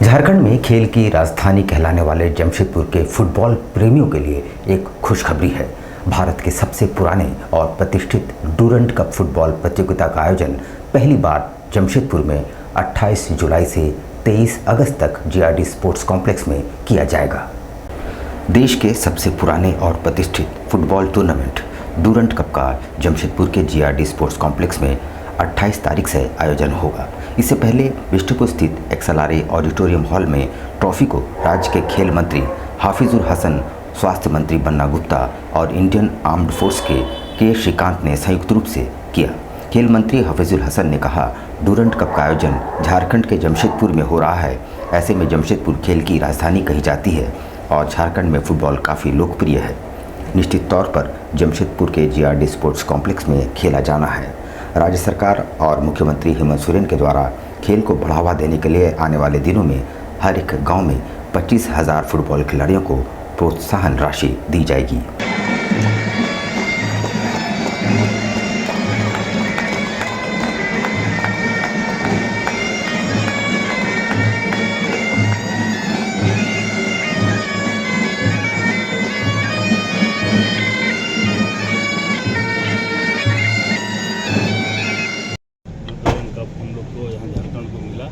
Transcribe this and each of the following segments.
झारखंड में खेल की राजधानी कहलाने वाले जमशेदपुर के फुटबॉल प्रेमियों के लिए एक खुशखबरी है। भारत के सबसे पुराने और प्रतिष्ठित डूरंड कप फुटबॉल प्रतियोगिता का आयोजन पहली बार जमशेदपुर में 28 जुलाई से 23 अगस्त तक जीआरडी स्पोर्ट्स कॉम्प्लेक्स में किया जाएगा। देश के सबसे पुराने और प्रतिष्ठित फुटबॉल टूर्नामेंट डूरंड कप का जमशेदपुर के जीआरडी स्पोर्ट्स कॉम्प्लेक्स में 28 तारीख से आयोजन होगा। इससे पहले बिष्टुपुर स्थित XLRA ऑडिटोरियम हॉल में ट्रॉफी को राज्य के खेल मंत्री हाफिजुल हसन, स्वास्थ्य मंत्री बन्ना गुप्ता और इंडियन आर्म्ड फोर्स के श्रीकांत ने संयुक्त रूप से किया। खेल मंत्री हाफिजुल हसन ने कहा, डूरंड कप का आयोजन झारखंड के जमशेदपुर में हो रहा है। ऐसे में जमशेदपुर खेल की राजधानी कही जाती है और झारखंड में फुटबॉल काफ़ी लोकप्रिय है। निश्चित तौर पर जमशेदपुर के जीआरडी स्पोर्ट्स कॉम्प्लेक्स में खेला जाना है। राज्य सरकार और मुख्यमंत्री हेमंत सोरेन के द्वारा खेल को बढ़ावा देने के लिए आने वाले दिनों में हर एक गांव में 25,000 फुटबॉल खिलाड़ियों को प्रोत्साहन राशि दी जाएगी। हम लोग को यहाँ झारखंड को मिला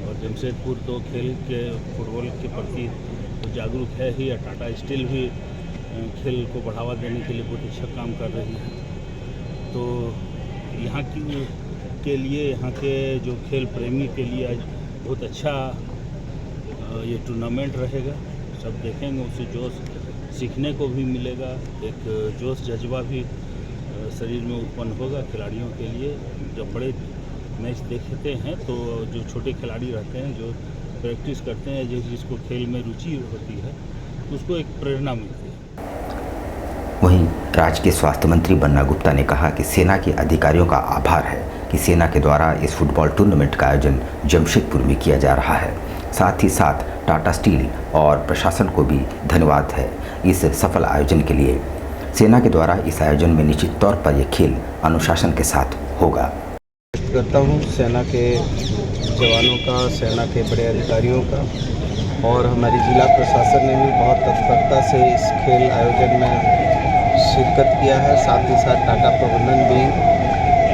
और जमशेदपुर तो खेल के फुटबॉल के प्रति तो जागरूक है ही। टाटा स्टील भी खेल को बढ़ावा देने के लिए बहुत अच्छा काम कर रही है। तो यहाँ के लिए, यहाँ के जो खेल प्रेमी के लिए आज बहुत अच्छा ये टूर्नामेंट रहेगा। सब देखेंगे, उससे जोश सीखने को भी मिलेगा, एक जोश जज्बा भी शरीर में उत्पन्न होगा खिलाड़ियों के लिए। जब बड़े मैच देखते हैं तो जो छोटे खिलाड़ी रहते हैं, जो प्रैक्टिस करते हैं, जिसको खेल में रुचि होती है, तो उसको एक प्रेरणा मिलती है। वहीं राज्य के स्वास्थ्य मंत्री बन्ना गुप्ता ने कहा कि सेना के अधिकारियों का आभार है कि सेना के द्वारा इस फुटबॉल टूर्नामेंट का आयोजन जमशेदपुर में किया जा रहा है। साथ ही साथ टाटा स्टील और प्रशासन को भी धन्यवाद है इस सफल आयोजन के लिए। सेना के द्वारा इस आयोजन में निश्चित तौर पर यह खेल अनुशासन के साथ होगा। करता हूँ सेना के जवानों का, सेना के बड़े अधिकारियों का, और हमारी जिला प्रशासन ने भी बहुत तत्परता से इस खेल आयोजन में शिरकत किया है। साथ ही साथ टाटा प्रबंधन भी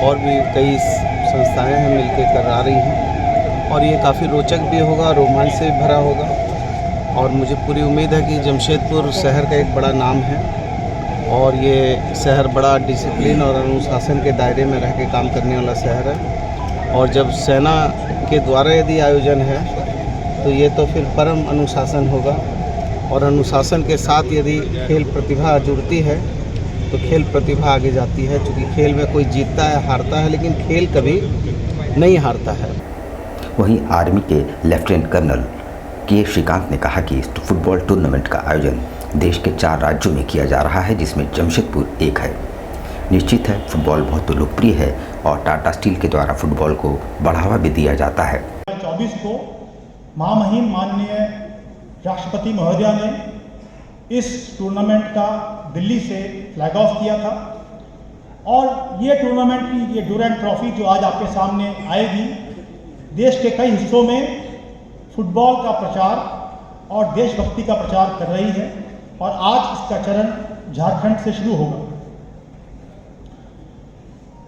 और भी कई संस्थाएं हैं मिलकर करा रही हैं और ये काफ़ी रोचक भी होगा, रोमांच से भरा होगा। और मुझे पूरी उम्मीद है कि जमशेदपुर शहर का एक बड़ा नाम है और ये शहर बड़ा डिसिप्लिन और अनुशासन के दायरे में रह के काम करने वाला शहर है। और जब सेना के द्वारा यदि आयोजन है तो ये तो फिर परम अनुशासन होगा। और अनुशासन के साथ यदि खेल प्रतिभा जुड़ती है तो खेल प्रतिभा आगे जाती है। क्योंकि खेल में कोई जीतता है, हारता है, लेकिन खेल कभी नहीं हारता है। वहीं आर्मी के लेफ्टिनेंट कर्नल के श्रीकांत ने कहा कि इस फुटबॉल टूर्नामेंट का आयोजन देश के 4 राज्यों में किया जा रहा है, जिसमें जमशेदपुर एक है। निश्चित है फुटबॉल बहुत लोकप्रिय है और टाटा स्टील के द्वारा फुटबॉल को बढ़ावा भी दिया जाता है। 24 को महामहिम माननीय राष्ट्रपति महोदया ने इस टूर्नामेंट का दिल्ली से फ्लैग ऑफ किया था और ये टूर्नामेंट की ये डूरंड ट्रॉफी जो आज आपके सामने आएगी, देश के कई हिस्सों में फुटबॉल का प्रचार और देशभक्ति का प्रचार कर रही है और आज इसका चरण झारखंड से शुरू होगा।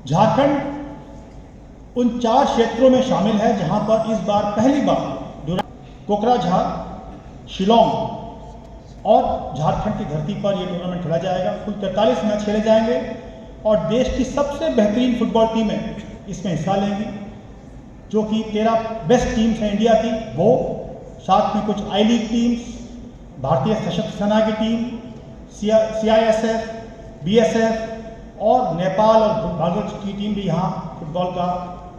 झारखंड उन 4 क्षेत्रों में शामिल है जहां पर इस बार पहली बार कोकराझार, शिलोंग और झारखंड की धरती पर यह टूर्नामेंट खेला जाएगा। कुल 43 मैच खेले जाएंगे और देश की सबसे बेहतरीन फुटबॉल टीमें इसमें हिस्सा लेंगी, जो कि 13 बेस्ट टीम्स हैं इंडिया की, वो साथ में कुछ आई लीग टीम्स, भारतीय सशस्त्र सेना की टीम, CISF, BSF और नेपाल और बांग्लादेश की टीम भी यहाँ फुटबॉल का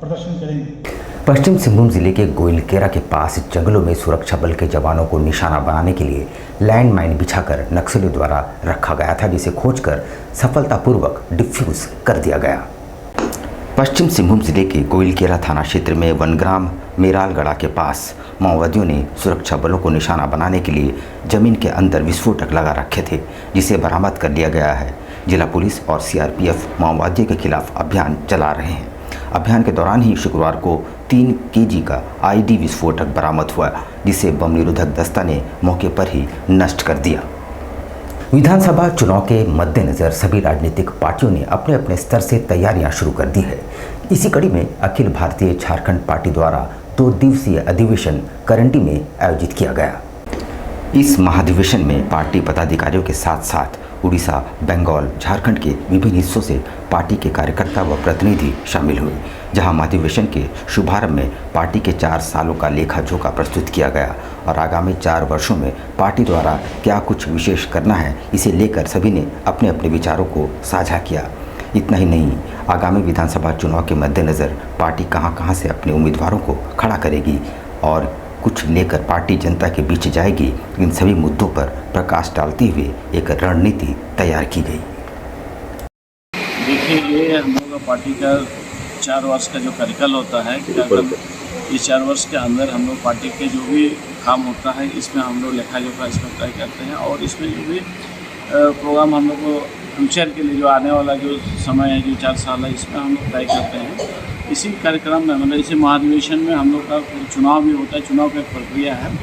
प्रदर्शन करेंगे। पश्चिम सिंहभूम जिले के गोइलकेरा के पास जंगलों में सुरक्षा बल के जवानों को निशाना बनाने के लिए लैंड माइन बिछाकर नक्सलियों द्वारा रखा गया था, जिसे खोजकर सफलतापूर्वक डिफ्यूज कर दिया गया। पश्चिम सिंहभूम जिले के गोइलकेरा थाना क्षेत्र में वनग्राम मेरालगढ़ा के पास माओवादियों ने सुरक्षा बलों को निशाना बनाने के लिए जमीन के अंदर विस्फोटक लगा रखे थे, जिसे बरामद कर लिया गया है। जिला पुलिस और CRPF माओवादियों के खिलाफ अभियान चला रहे हैं। अभियान के दौरान ही शुक्रवार को 3 केजी का आईडी विस्फोटक बरामद हुआ, जिसे बम निरोधक दस्ता ने मौके पर ही नष्ट कर दिया। विधानसभा चुनाव के मद्देनज़र सभी राजनीतिक पार्टियों ने अपने अपने स्तर से तैयारियां शुरू कर दी है। इसी कड़ी में अखिल भारतीय झारखंड पार्टी द्वारा 2 दिवसीय अधिवेशन करंडी में आयोजित किया गया। इस महाधिवेशन में पार्टी पदाधिकारियों के साथ साथ उड़ीसा, बंगाल, झारखंड के विभिन्न हिस्सों से पार्टी के कार्यकर्ता व प्रतिनिधि शामिल हुए, जहां महाधिवेशन के शुभारंभ में पार्टी के 4 सालों का लेखा जोखा प्रस्तुत किया गया और आगामी 4 वर्षों में पार्टी द्वारा क्या कुछ विशेष करना है, इसे लेकर सभी ने अपने अपने विचारों को साझा किया। इतना ही नहीं, आगामी विधानसभा चुनाव के मद्देनज़र पार्टी कहां से अपने उम्मीदवारों को खड़ा करेगी और कुछ लेकर पार्टी जनता के बीच जाएगी, इन सभी मुद्दों पर प्रकाश डालते हुए एक रणनीति तैयार की गई। देखिए, ये हम लोग का पार्टी का 4 वर्ष का जो कार्यकाल होता है, इस 4 वर्ष के अंदर हम लोग पार्टी के जो भी काम होता है इसमें हम लोग लेखा जोखा इसमें तय करते हैं और इसमें जो भी प्रोग्राम हम लोग को फ्यूचर के लिए जो आने वाला जो समय है, जो 4 साल है, इसमें हम लोग तय करते हैं। इसी कार्यक्रम में मतलब इसी महाधिवेशन में हम लोग का चुनाव भी होता है, चुनाव की एक प्रक्रिया है।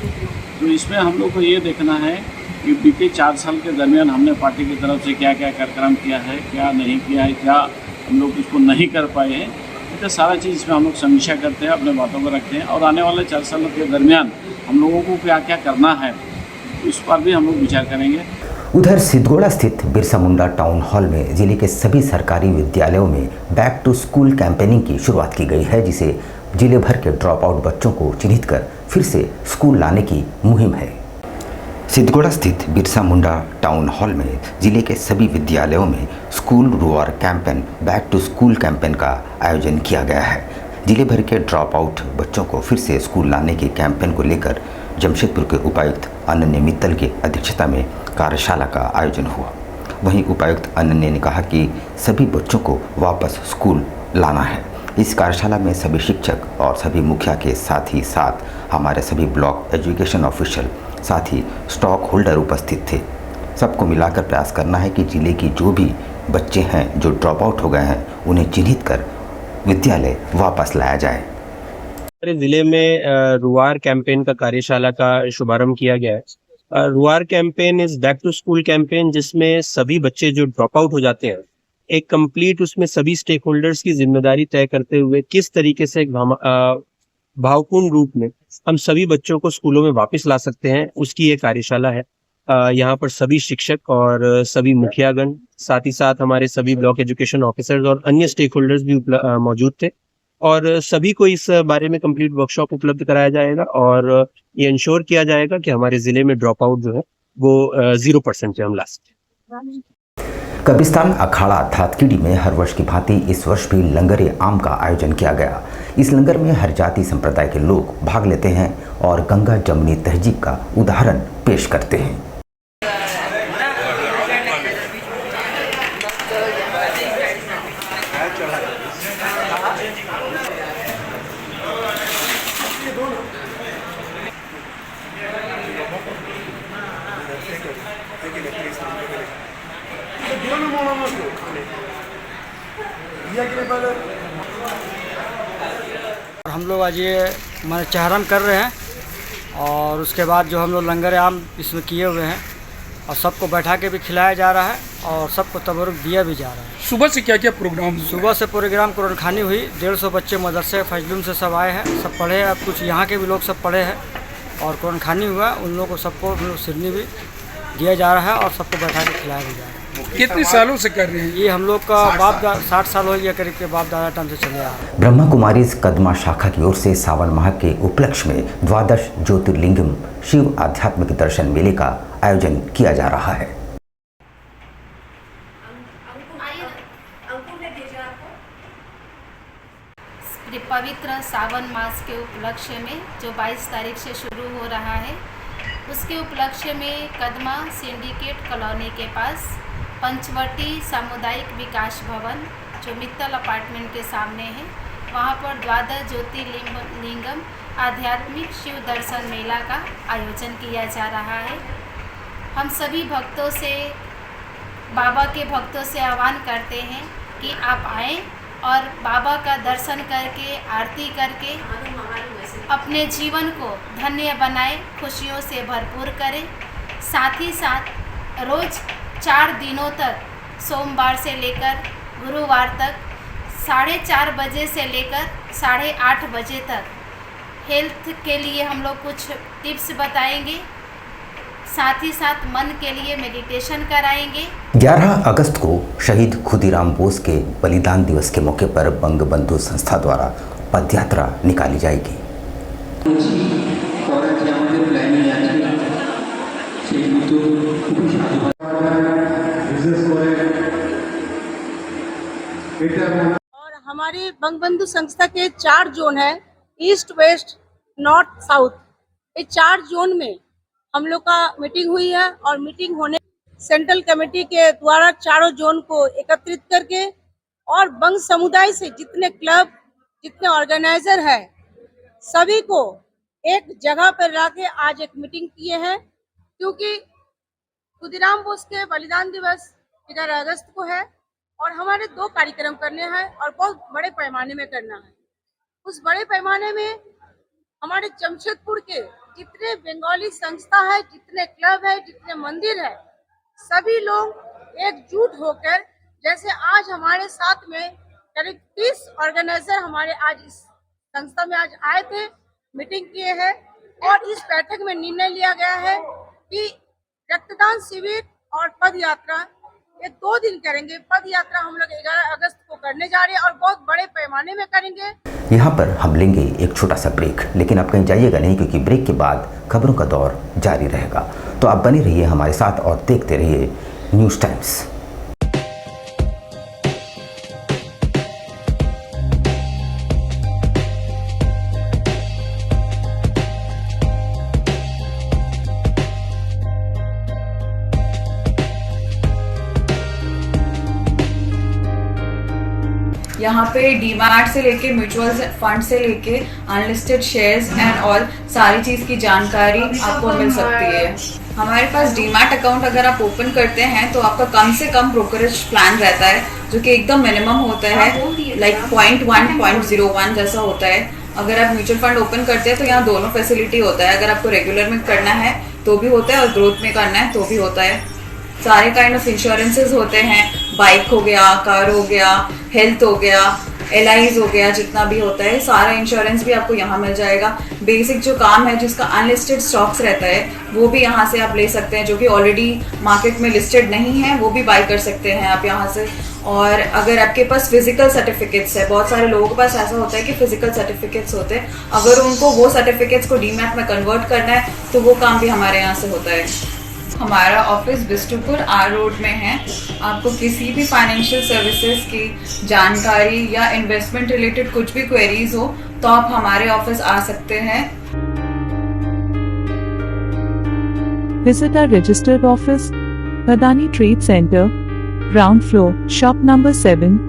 तो इसमें हम लोग को ये देखना है कि बीते 4 साल के दरमियान हमने पार्टी की तरफ से क्या क्या कार्यक्रम किया है, क्या नहीं किया है, क्या हम लोग इसको नहीं कर पाए हैं, तो सारा चीज़ इसमें हम लोग समीक्षा करते हैं, अपने बातों को रखते हैं और आने वाले 4 सालों के दरमियान हम लोगों को क्या क्या करना है इस पर भी हम लोग विचार करेंगे। उधर सिद्धगोड़ा स्थित बिरसा मुंडा टाउन हॉल में जिले के सभी सरकारी विद्यालयों में बैक टू स्कूल कैंपेनिंग की शुरुआत की गई है, जिसे जिले भर के ड्रॉप आउट बच्चों को चिन्हित कर फिर से स्कूल लाने की मुहिम है। सिद्धगोड़ा स्थित बिरसा मुंडा टाउन हॉल में जिले के सभी विद्यालयों में स्कूल रूआर campaign back to school campaign का आयोजन किया गया है। जिले भर के ड्रॉप आउट बच्चों को फिर से स्कूल लाने के कैंपेन को लेकर जमशेदपुर के उपायुक्त अनन्य मित्तल की अध्यक्षता में कार्यशाला का आयोजन हुआ। वहीं उपायुक्त अनन्य ने कहा कि सभी बच्चों को वापस स्कूल लाना है। इस कार्यशाला में सभी शिक्षक और सभी मुखिया के साथ ही साथ हमारे सभी ब्लॉक एजुकेशन ऑफिशियल, साथ ही स्टॉक होल्डर उपस्थित थे। सबको मिलाकर प्रयास करना है कि जिले की जो भी बच्चे हैं जो ड्रॉप आउट हो गए हैं, उन्हें चिन्हित कर विद्यालय वापस लाया जाए। हमारे जिले में रुआर कैंपेन का कार्यशाला का शुभारंभ किया गया है। रुआर campaign is back to school campaign, जिसमें सभी बच्चे जो ड्रॉप आउट हो जाते हैं, एक कंप्लीट उसमें सभी स्टेक होल्डर्स की जिम्मेदारी तय करते हुए किस तरीके से एक भावपूर्ण रूप में हम सभी बच्चों को स्कूलों में वापस ला सकते हैं, उसकी ये कार्यशाला है। यहाँ पर सभी शिक्षक और सभी मुखियागण, साथ ही साथ हमारे सभी ब्लॉक एजुकेशन ऑफिसर्स और अन्य स्टेक होल्डर्स भी मौजूद थे और सभी को इस बारे में कंप्लीट वर्कशॉप उपलब्ध कराया जाएगा और ये इंश्योर किया जाएगा कि हमारे जिले में ड्रॉप आउट जो है वो 0% पे हम ला सकें। कब्रिस्तान अखाड़ा थातकीडी में हर वर्ष की भांति इस वर्ष भी लंगरे आम का आयोजन किया गया। इस लंगर में हर जाति संप्रदाय के लोग भाग लेते हैं और गंगा जमनी तहजीब का उदाहरण पेश करते हैं। हम लोग आज ये चहरम कर रहे हैं और उसके बाद जो हम लोग लंगर आम इसमें किए हुए हैं और सबको बैठा के भी खिलाया जा रहा है और सबको तबरुक दिया भी जा रहा है। सुबह से क्या क्या प्रोग्राम? सुबह से प्रोग्राम कुरान खानी हुई, 150 बच्चे मदरसे फजलुम से सब आए हैं, सब पढ़े हैं, कुछ यहाँ के भी लोग सब पढ़े हैं और कुरान खानी हुआ, उन लोगों को सबको सिरनी भी दिया जा रहा है और सबको बैठा के खिलाया भी जा रहा है। कितने सालों से कर रहे हैं? ये हम लोग का 60 साल हो गया करीब के बाप दादा टाइम से चले आ रहा है। ब्रह्मा कुमारी कदमा शाखा की ओर से सावन माह के उपलक्ष्य में द्वादश ज्योतिर्लिंगम शिव आध्यात्मिक दर्शन मेले का आयोजन किया जा रहा है। पवित्र सावन मास के उपलक्ष्य में जो 22 तारीख से शुरू हो रहा है, उसके उपलक्ष्य में कदमा सिंडिकेट कॉलोनी के पास पंचवटी सामुदायिक विकास भवन जो मित्तल अपार्टमेंट के सामने है, वहाँ पर द्वादश ज्योतिर्लिंगम आध्यात्मिक शिव दर्शन मेला का आयोजन किया जा रहा है। हम सभी भक्तों से, बाबा के भक्तों से आह्वान करते हैं कि आप आएँ और बाबा का दर्शन करके आरती करके अपने जीवन को धन्य बनाए, खुशियों से भरपूर करें। साथ ही साथ रोज़ 4 दिनों तक सोमवार से लेकर गुरुवार तक 4:30 बजे से लेकर 8:30 बजे तक हेल्थ के लिए हम लोग कुछ टिप्स बताएंगे। साथ ही साथ मन के लिए मेडिटेशन कराएंगे। 11 अगस्त को शहीद खुदीराम बोस के बलिदान दिवस के मौके पर बंगबंधु संस्था द्वारा पदयात्रा निकाली जाएगी। और हमारी बंगबंधु संस्था के 4 जोन है, ईस्ट, वेस्ट, नॉर्थ, साउथ। ये 4 जोन में हम लोग का मीटिंग हुई है और मीटिंग होने सेंट्रल कमेटी के द्वारा चारों जोन को एकत्रित करके और बंग समुदाय से जितने क्लब, जितने ऑर्गेनाइजर है, सभी को एक जगह पर लाके आज एक मीटिंग किए हैं। क्योंकि खुदीराम बोस के बलिदान दिवस 11 अगस्त को है और हमारे 2 कार्यक्रम करने हैं और बहुत बड़े पैमाने में करना है। उस बड़े पैमाने में हमारे जमशेदपुर के जितने बंगाली संस्था है, जितने क्लब है, जितने मंदिर है, सभी लोग एकजुट होकर, जैसे आज हमारे साथ में करीब 30 ऑर्गेनाइजर हमारे आज इस संस्था में आज आए थे, मीटिंग किए हैं और इस बैठक में निर्णय लिया गया है कि रक्तदान शिविर और पद यात्रा ये 2 दिन करेंगे। पद यात्रा हम लोग 11 अगस्त को करने जा रहे हैं और बहुत बड़े पैमाने में करेंगे। यहाँ पर हम लेंगे एक छोटा सा ब्रेक, लेकिन आप कहीं जाइएगा नहीं, क्योंकि ब्रेक के बाद खबरों का दौर जारी रहेगा। तो आप बने रहिए हमारे साथ और देखते रहिए न्यूज़ टाइम्स। यहाँ पे डीमैट से लेके म्यूचुअल फंड से लेके अनलिस्टेड शेयर्स एंड ऑल सारी चीज़ की जानकारी आपको मिल सकती है। हमारे पास डीमैट अकाउंट अगर आप ओपन करते हैं तो आपका कम से कम ब्रोकरेज प्लान रहता है, जो कि एकदम मिनिमम होता है, लाइक 0.1, 0.01 जैसा होता है। अगर आप म्यूचुअल फंड ओपन करते हैं तो यहाँ दोनों फैसिलिटी होता है। अगर आपको रेगुलर में करना है तो भी होता है और ग्रोथ में करना है तो भी होता है। सारे काइंड ऑफ इंश्योरेंसेज होते हैं, बाइक हो गया, कार हो गया, हेल्थ हो गया, LIs हो गया, जितना भी होता है सारा इंश्योरेंस भी आपको यहाँ मिल जाएगा। बेसिक जो काम है जिसका अनलिस्टेड स्टॉक्स रहता है वो भी यहाँ से आप ले सकते हैं, जो कि ऑलरेडी मार्केट में लिस्टेड नहीं है वो भी बाय कर सकते हैं आप यहाँ से। और अगर आपके पास फिजिकल सर्टिफिकेट्स है, बहुत सारे लोगों के पास ऐसा होता है कि फिजिकल सर्टिफिकेट्स होते हैं, अगर उनको वो सर्टिफिकेट्स को डीमैट में कन्वर्ट करना है तो वो काम भी हमारे यहाँ से होता है। हमारा ऑफिस बिष्टुपुर R रोड में है। आपको किसी भी फाइनेंशियल सर्विसेज की जानकारी या इन्वेस्टमेंट रिलेटेड कुछ भी क्वेरीज हो तो आप हमारे ऑफिस आ सकते हैं। Visit our registered office, Adani Trade Center, ground floor, shop number 7,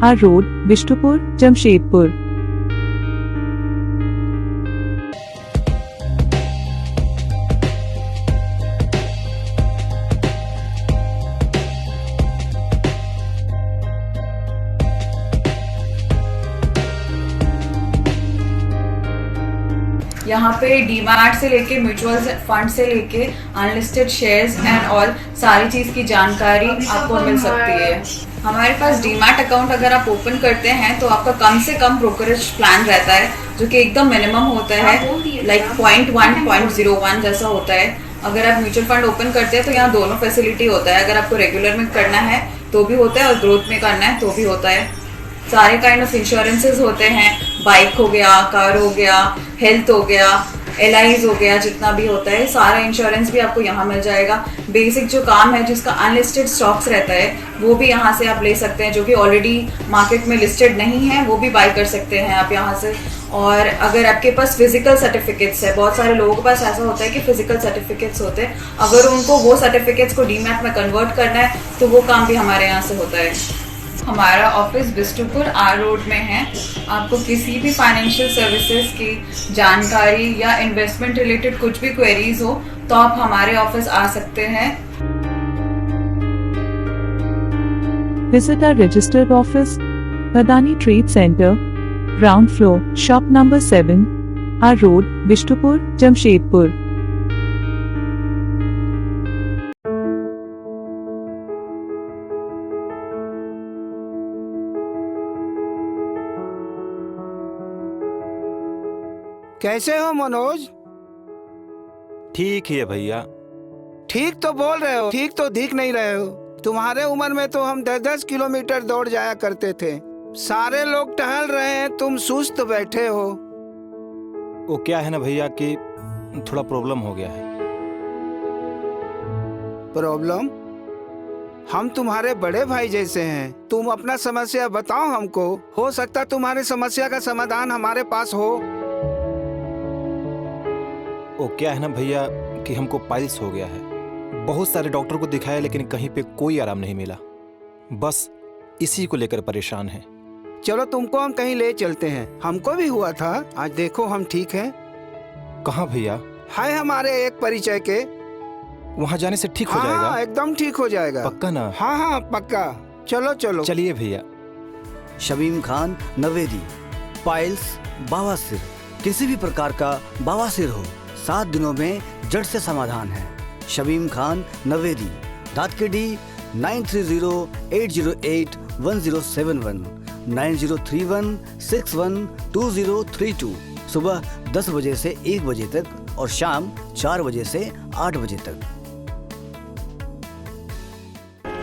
R Road, Bishtupur, Jamshedpur. यहाँ पे डीमैट से लेके म्यूचुअल फंड से लेके अनलिस्टेड शेयर्स एंड ऑल सारी चीज़ की जानकारी आपको मिल सकती है। हमारे पास डीमैट अकाउंट अगर आप ओपन करते हैं तो आपका कम से कम ब्रोकरेज प्लान रहता है, जो कि एकदम मिनिमम होता है, लाइक 0.1, 0.01 जैसा होता है। अगर आप म्यूचुअल फंड ओपन करते हैं तो यहाँ दोनों फैसिलिटी होता है। अगर आपको रेगुलर में करना है तो भी होता है और ग्रोथ में करना है तो भी होता है। सारे काइंड ऑफ इंश्योरेंसेज होते हैं, बाइक हो गया, कार हो गया, हेल्थ हो गया, LIs हो गया, जितना भी होता है सारा इंश्योरेंस भी आपको यहाँ मिल जाएगा। बेसिक जो काम है जिसका अनलिस्टेड स्टॉक्स रहता है वो भी यहाँ से आप ले सकते हैं, जो कि ऑलरेडी मार्केट में लिस्टेड नहीं है वो भी बाय कर सकते हैं आप यहाँ से। और अगर आपके पास फिजिकल सर्टिफिकेट्स है, बहुत सारे लोगों के पास ऐसा होता है कि फिजिकल सर्टिफिकेट्स होते हैं, अगर उनको वो सर्टिफिकेट्स को डीमैट में कन्वर्ट करना है तो वो काम भी हमारे यहाँ से होता है। हमारा ऑफिस बिष्टुपुर R रोड में है। आपको किसी भी फाइनेंशियल सर्विसेज की जानकारी या इन्वेस्टमेंट रिलेटेड कुछ भी क्वेरीज हो तो आप हमारे ऑफिस आ सकते हैं। Visit our registered office, Adani Trade Center, ground floor, shop number 7, R Road, Vishtupur, Jamshedpur. कैसे हो मनोज? ठीक ही है भैया। ठीक तो बोल रहे हो, ठीक तो दिख नहीं रहे हो। तुम्हारे उम्र में तो हम 10-10 किलोमीटर दौड़ जाया करते थे। सारे लोग टहल रहे हैं, तुम सुस्त बैठे हो। वो क्या है ना भैया कि थोड़ा प्रॉब्लम हो गया है। प्रॉब्लम? हम तुम्हारे बड़े भाई जैसे हैं, तुम अपना समस्या बताओ हमको। हो सकता तुम्हारी समस्या का समाधान हमारे पास हो। वो क्या है ना भैया कि हमको पाइल्स हो गया है। बहुत सारे डॉक्टर को दिखाया लेकिन कहीं पे कोई आराम नहीं मिला। बस इसी को लेकर परेशान है। चलो तुमको हम कहीं ले चलते हैं, हमको भी हुआ था। आज देखो हम ठीक हैं। कहाँ भैया? है हमारे एक परिचय के। वहाँ जाने से ठीक हो हाँ, जाएगा? एकदम ठीक हो जाएगा। पक्का ना? हाँ हाँ पक्का। चलो चलो। चलिए भैया। शमीम खान नवेदी, पाइल्स, बवासीर, किसी भी प्रकार का बवासीर हो 7 दिनों में जड़ से समाधान है। शमीम खान नवेदी, दातकेडी 9308081071, 9031612032, सुबह 10 बजे से 1 बजे तक और शाम 4 बजे से 8 बजे तक।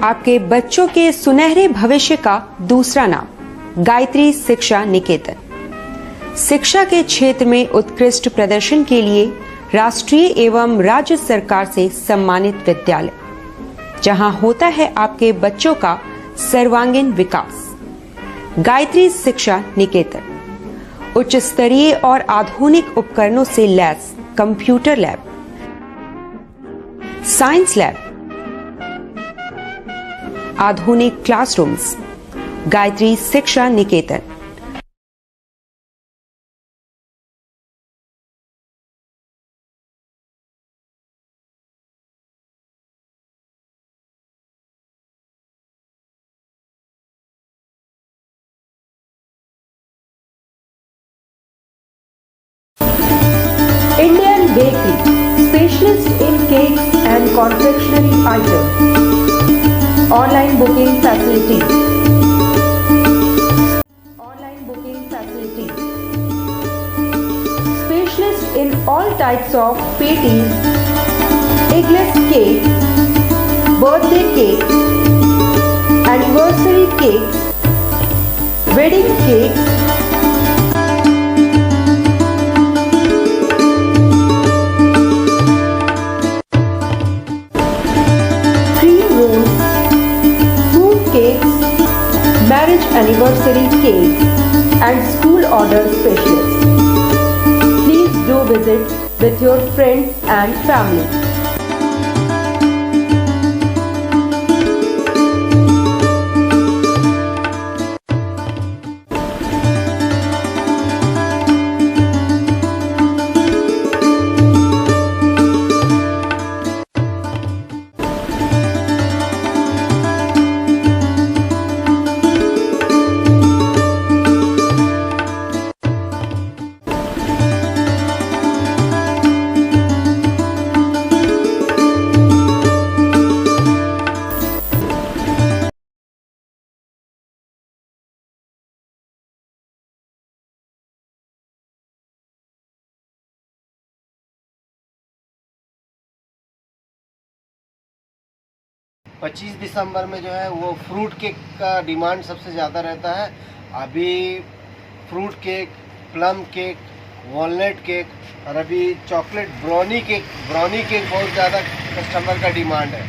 आपके बच्चों के सुनहरे भविष्य का दूसरा नाम गायत्री शिक्षा निकेतन। शिक्षा के क्षेत्र में उत्कृष्ट प्रदर्शन के लिए राष्ट्रीय एवं राज्य सरकार से सम्मानित विद्यालय, जहां होता है आपके बच्चों का सर्वांगीण विकास। गायत्री शिक्षा निकेतन उच्च स्तरीय और आधुनिक उपकरणों से lace computer lab, science lab, आधुनिक क्लासरूम्स। गायत्री शिक्षा निकेतन। Indian Bakery, specialist in cakes and confectionery items. Online booking facility. Online booking facility. Specialist in all types of patties, eggless cake, birthday cake, anniversary cakes, wedding cakes, marriage anniversary cake and school order specialist. Please do visit with your friends and family. पच्चीस दिसंबर में जो है वो fruit cake का demand सबसे ज़्यादा रहता है। अभी fruit cake, plum cake, walnut cake और अभी चॉकलेट ब्राउनी केक बहुत ज़्यादा कस्टमर का डिमांड है।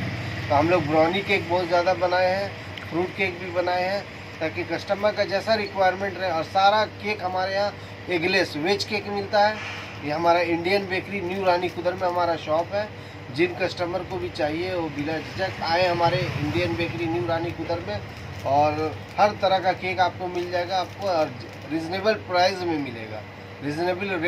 तो हम लोग ब्राउनी केक बहुत ज़्यादा बनाए हैं, फ्रूट केक भी बनाए हैं ताकि कस्टमर का जैसा रिक्वायरमेंट रहे। और सारा केक हमारे यहाँ एगलेस वेज केक मिलता है। ये हमारा इंडियन बेकरी न्यू रानी कुदर में हमारा शॉप है। जिन कस्टमर को भी चाहिए वो बिना झिझक आए हमारे इंडियन बेकरी न्यू रानी कुदर में, और हर तरह का केक आपको मिल जाएगा। आपको रीज़नेबल प्राइस में मिलेगा, रीज़नेबल रेट